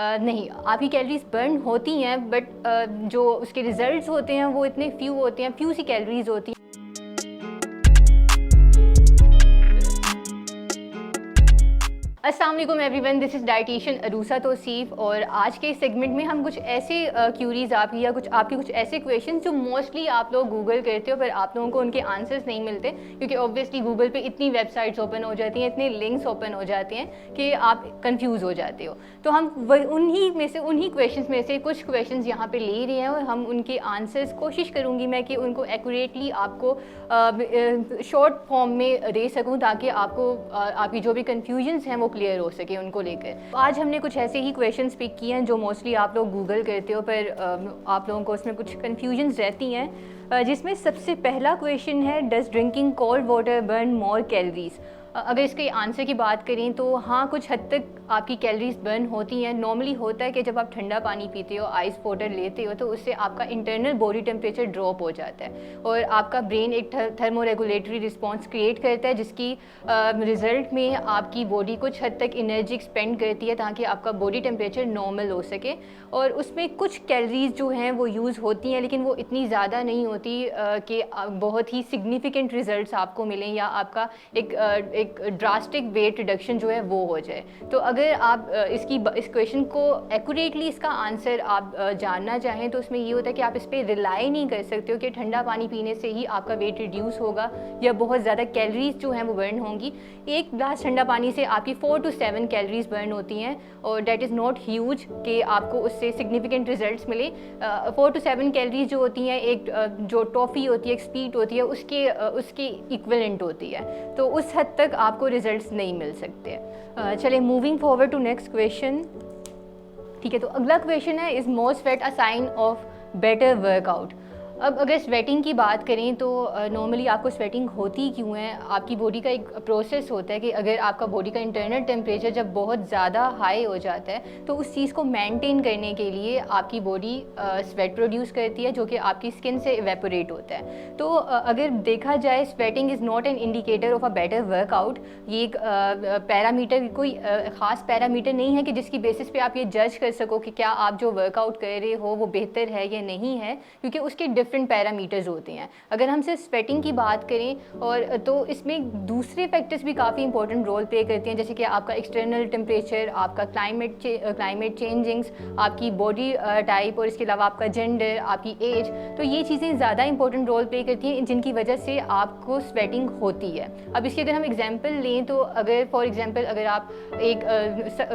नहीं, आपकी calories burn होती हैं बट जो उसके रिजल्ट्स होते हैं वो इतने फ्यू होते हैं, फ्यू सी कैलोरीज होती हैं। अस्सलाम वालेकुम everyone, this is dietitian Aroosa Tauseef और आज के सेगमेंट में हम कुछ ऐसे क्यूरीज़ आपकी या आपके कुछ ऐसे क्वेश्चंस जो मोस्टली आप लोग गूगल करते हो पर आप लोगों को उनके आंसर्स नहीं मिलते, क्योंकि ऑब्वियसली गूगल पे इतनी वेबसाइट्स ओपन हो जाती हैं, इतने लिंक्स ओपन हो जाते हैं कि आप कंफ्यूज हो जाते हो। तो हम उन्हीं क्वेश्चंस में से कुछ क्वेश्चंस यहाँ पे ले रहे हैं और हम उनके आंसर्स कोशिश करूँगी मैं कि उनको एक्यूरेटली आपको शॉर्ट फॉर्म में दे सकूँ, ताकि आपको आपकी जो भी कन्फ्यूजन्स हैं वो क्लियर हो सके उनको लेकर। आज हमने कुछ ऐसे ही क्वेश्चंस पिक किए हैं जो मोस्टली आप लोग गूगल करते हो पर आप लोगों को उसमें कुछ कन्फ्यूजन्स रहती हैं, जिसमें सबसे पहला क्वेश्चन है, does drinking cold water burn more calories. अगर इसके आंसर की बात करें तो हाँ, कुछ हद तक आपकी कैलोरीज बर्न होती हैं। नॉर्मली होता है कि जब आप ठंडा पानी पीते हो, आइस वाटर लेते हो, तो उससे आपका इंटरनल बॉडी टेम्परेचर ड्रॉप हो जाता है और आपका ब्रेन एक थर्मो रेगुलेटरी रिस्पॉन्स क्रिएट करता है, जिसकी रिज़ल्ट में आपकी बॉडी कुछ हद तक एनर्जी एक्सपेंड करती है ताकि आपका बॉडी टेम्परेचर नॉर्मल हो सके। और उसमें कुछ कैलोरीज जो हैं वो यूज़ होती हैं, लेकिन वो इतनी ज़्यादा नहीं होती कि बहुत ही सिग्निफिकेंट रिज़ल्ट्स आपको मिलें या आपका एक ड्रास्टिक वेट रिडक्शन जो है वो हो जाए। तो अगर आप इस क्वेश्चन को एक्यूरेटली इसका आंसर आप जानना चाहें तो उसमें ये होता है कि आप इस पर रिलाई नहीं कर सकते हो कि ठंडा पानी पीने से ही आपका वेट रिड्यूस होगा या बहुत ज़्यादा कैलोरीज जो हैं वो बर्न होंगी। एक गिलास ठंडा पानी से आपकी 4 to 7 कैलोरीज बर्न होती हैं और डेट इज़ नॉट ह्यूज कि आपको उससे सिग्निफिकेंट रिजल्ट्स मिले। 4 to 7 कैलोरीज जो होती हैं, एक जो टॉफ़ी होती है, एक स्वीट होती है, उसके इक्विवेलेंट होती है। तो उस हद तक आपको रिजल्ट्स नहीं मिल सकते। चलिए moving forward to next question. ठीक है, तो अगला क्वेश्चन है, is more sweat a sign of better workout. अब अगर स्वेटिंग की बात करें तो नॉर्मली आपको स्वेटिंग होती क्यों है? आपकी बॉडी का एक प्रोसेस होता है कि अगर आपका बॉडी का इंटरनल टेम्परेचर जब बहुत ज़्यादा हाई हो जाता है तो उस चीज़ को मेंटेन करने के लिए आपकी बॉडी स्वेट प्रोड्यूस करती है, जो कि आपकी स्किन से इवेपोरेट होता है। तो अगर देखा जाए, sweating is not an indicator of a better workout. ये एक पैरामीटर, कोई ख़ास पैरामीटर नहीं है कि जिसकी बेसिस पे आप ये जज कर सको कि क्या आप जो वर्कआउट कर रहे हो वो बेहतर है या नहीं है, क्योंकि उसके डिफरेंट पैरामीटर्स होते हैं। अगर हम सिर्फ स्वेटिंग की बात करें और तो इसमें दूसरे फैक्टर्स भी काफ़ी इंपॉर्टेंट रोल प्ले करते हैं, जैसे कि आपका एक्सटर्नल टेम्परेचर, आपका क्लाइमेट चेंजिंग्स, आपकी बॉडी टाइप और इसके अलावा आपका जेंडर, आपकी एज। तो ये चीज़ें ज़्यादा इंपॉर्टेंट रोल प्ले करती हैं जिनकी वजह से आपको स्वेटिंग होती है। अब इसकी अगर हम एग्जांपल लें तो अगर फॉर एग्जांपल अगर आप एक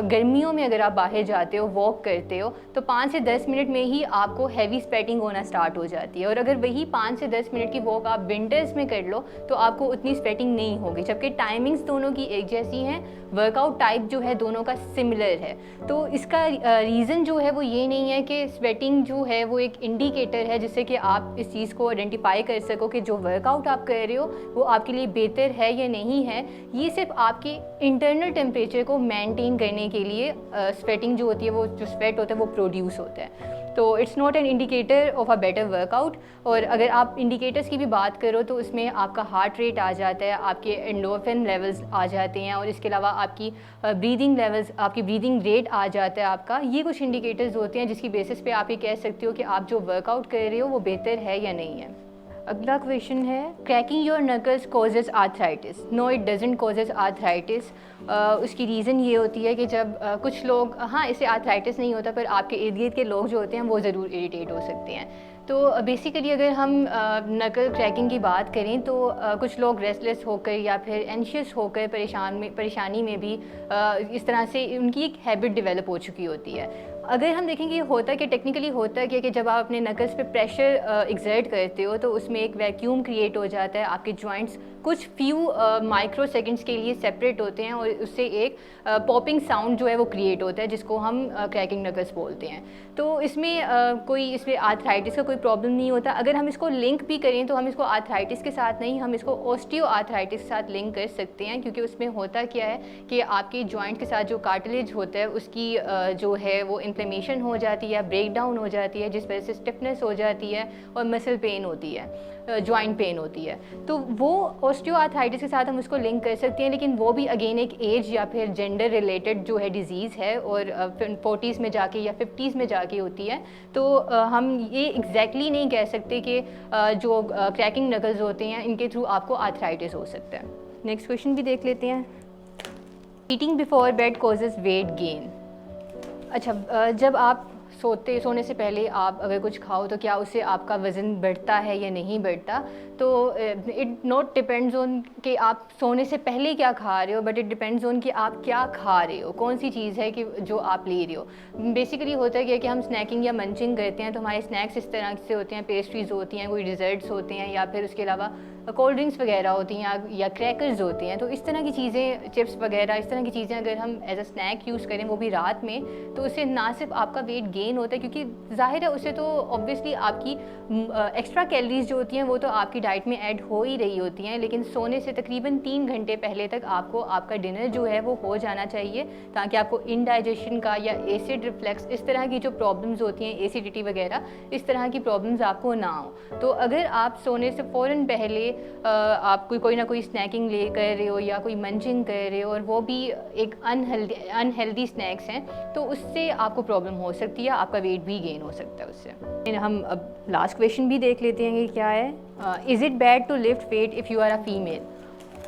गर्मियों में अगर आप बाहर जाते हो, वॉक करते हो, तो 5 से 10 मिनट में ही आपको हैवी स्वेटिंग होना स्टार्ट हो जाती है। और अगर वही 5 से 10 मिनट की वॉक आप विंटर्स में कर लो तो आपको उतनी स्वेटिंग नहीं होगी, जबकि टाइमिंग्स दोनों की एक जैसी हैं, वर्कआउट टाइप जो है दोनों का सिमिलर है। तो इसका रीज़न जो है वो ये नहीं है कि स्वेटिंग जो है वो एक इंडिकेटर है जिससे कि आप इस चीज़ को आइडेंटिफाई कर सको कि जो वर्कआउट आप कर रहे हो वो आपके लिए बेहतर है या नहीं है। ये सिर्फ आपके इंटरनल टेम्परेचर को मेंटेन करने के लिए स्वेटिंग जो होती है, वो जो स्वेट होता है वो प्रोड्यूस होता है। तो it's not an indicator of a better workout. और अगर आप इंडिकेटर्स की भी बात करो तो उसमें आपका हार्ट रेट आ जाता है, आपके एंडोर्फिन लेवल्स आ जाते हैं और इसके अलावा आपकी ब्रीदिंग लेवल्स, आपकी ब्रीदिंग रेट आ जाता है आपका। ये कुछ इंडिकेटर्स होते हैं जिसकी बेसिस पे आप ये कह सकते हो कि आप जो वर्कआउट कर रहे हो वो बेहतर है या नहीं है। अगला क्वेश्चन है, cracking your knuckles causes arthritis. No, it doesn't causes arthritis. उसकी रीज़न ये होती है कि जब कुछ लोग, हाँ इससे आर्थराइटिस नहीं होता, पर आपके इर्द गिर्द के लोग जो होते हैं वो ज़रूर इरिटेट हो सकते हैं। तो बेसिकली अगर हम नकल क्रैकिंग की बात करें तो कुछ लोग रेस्टलेस होकर या फिर एंशियस होकर परेशानी में भी इस तरह से उनकी एक हैबिट डेवलप हो चुकी होती है। अगर हम देखेंगे होता कि टेक्निकली होता क्या कि जब आप अपने नकल्स पे प्रेशर एग्जर्ट करते हो तो उसमें एक वैक्यूम क्रिएट हो जाता है, आपके जॉइंट्स कुछ फ्यू माइक्रो सेकेंड्स के लिए सेपरेट होते हैं और उससे एक पॉपिंग साउंड जो है वो क्रिएट होता है, जिसको हम क्रैकिंग नकल्स बोलते हैं। तो इसमें आर्थराइटिस का कोई प्रॉब्लम नहीं होता। अगर हम इसको लिंक भी करें तो हम इसको आर्थराइटिस के साथ नहीं, हम इसको ऑस्टियो आर्थराइटिस के साथ लिंक कर सकते हैं, क्योंकि उसमें होता क्या है कि आपके जॉइंट के साथ जो कार्टिलेज होता है उसकी जो है वो इन्फ्लेमेशन हो जाती है या ब्रेक डाउन हो जाती है, जिस वजह से स्टिफनेस हो जाती है और मसल पेन होती है, जॉइंट पेन होती है। तो वो ऑस्टियोआर्थराइटिस के साथ हम उसको लिंक कर सकते हैं, लेकिन वो भी अगेन एक एज या फिर जेंडर रिलेटेड जो है डिज़ीज़ है और 40s में जाके या 50s में जाके होती है। तो हम ये एग्जैक्टली नहीं कह सकते कि जो क्रैकिंग नकल्स होते हैं इनके थ्रू आपको आर्थराइटिस हो सकता है। नेक्स्ट क्वेश्चन भी देख लेते हैं। Eating before bed causes weight gain. अच्छा, जब आप सोने से पहले आप अगर कुछ खाओ तो क्या उससे आपका वज़न बढ़ता है या नहीं बढ़ता? तो इट नॉट डिपेंड्स ऑन कि आप सोने से पहले क्या खा रहे हो, बट इट डिपेंड्स ऑन कि आप क्या खा रहे हो, कौन सी चीज़ है कि जो आप ले रहे हो। बेसिकली होता है कि हम स्नैकिंग या मंचिंग करते हैं तो हमारे स्नैक्स इस तरह से होते हैं, पेस्ट्रीज़ होती हैं, कोई डिज़र्ट्स होते हैं या फिर उसके अलावा कोल्ड ड्रिंक्स वगैरह होती हैं या क्रैकर्स होती हैं। तो इस तरह की चीज़ें, चिप्स वगैरह, इस तरह की चीज़ें अगर हम एज अ स्नैक यूज़ करें वो भी रात में, तो उससे ना सिर्फ आपका वेट गेन होता है, क्योंकि ज़ाहिर है उससे तो ऑब्वियसली आपकी एक्स्ट्रा कैलोरीज जो होती हैं वो तो आपकी डाइट में ऐड हो ही रही होती हैं, लेकिन सोने से तकरीबन 3 घंटे पहले तक आपको आपका डिनर जो है वो हो जाना चाहिए, ताकि आपको इनडाइजेशन का या एसिड रिफ्लेक्स, इस तरह की जो प्रॉब्लम्स होती हैं, एसिडिटी वगैरह, इस तरह की प्रॉब्लम्स आपको ना हो। तो अगर आप सोने से फ़ौरन पहले आप कोई ना कोई स्नैकिंग ले कर रहे हो या कोई मंचिंग कर रहे हो और वो भी एक अनहेल्दी स्नैक्स हैं, तो उससे आपको प्रॉब्लम हो सकती है, आपका वेट भी गेन हो सकता है उससे। हम अब लास्ट क्वेश्चन भी देख लेते हैं कि क्या है। Is it bad to lift weight if you are a female?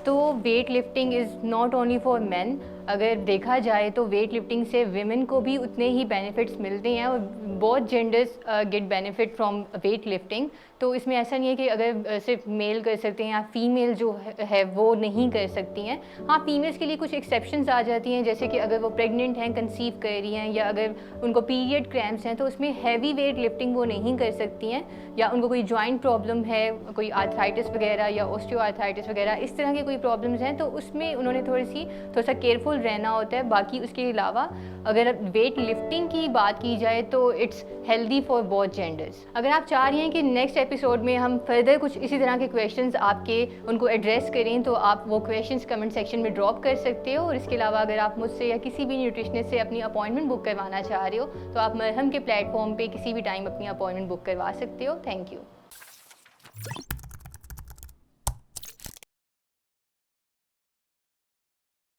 तो weight lifting is not only for man. अगर देखा जाए तो वेट लिफ्टिंग से विमेन को भी उतने ही बेनिफिट्स मिलते हैं और both genders get benefit from weight lifting. तो इसमें ऐसा नहीं है कि अगर सिर्फ मेल कर सकते हैं या फीमेल जो है वो नहीं कर सकती हैं। हाँ, फीमेल्स के लिए कुछ एक्सेप्शंस आ जाती हैं, जैसे कि अगर वो प्रेग्नेंट हैं, कंसीव कर रही हैं, या अगर उनको पीरियड क्रैम्प्स हैं, तो उसमें हैवी वेट लिफ्टिंग वो नहीं कर सकती हैं, या उनको कोई जॉइंट प्रॉब्लम है, कोई आर्थराइटिस वगैरह या ऑस्टियोआर्थराइटिस वगैरह, इस तरह के कोई प्रॉब्लम्स हैं, तो उसमें उन्होंने थोड़ा सा केयरफुल रहना होता है। बाकी उसके अलावा अगर वेट लिफ्टिंग की बात की जाए तो it's healthy for both genders. अगर आप चाह रही हैं कि नेक्स्ट एपिसोड में हम फर्दर कुछ इसी तरह के क्वेश्चंस आपके उनको एड्रेस करें, तो आप वो क्वेश्चंस कमेंट सेक्शन में ड्रॉप कर सकते हो। और इसके अलावा अगर आप मुझसे या किसी भी न्यूट्रिशनिस्ट से अपनी अपॉइंटमेंट बुक करवाना चाह रहे हो, तो आप मरहम के प्लेटफॉर्म पे किसी भी टाइम अपनी अपॉइंटमेंट बुक करवा सकते हो। Thank you.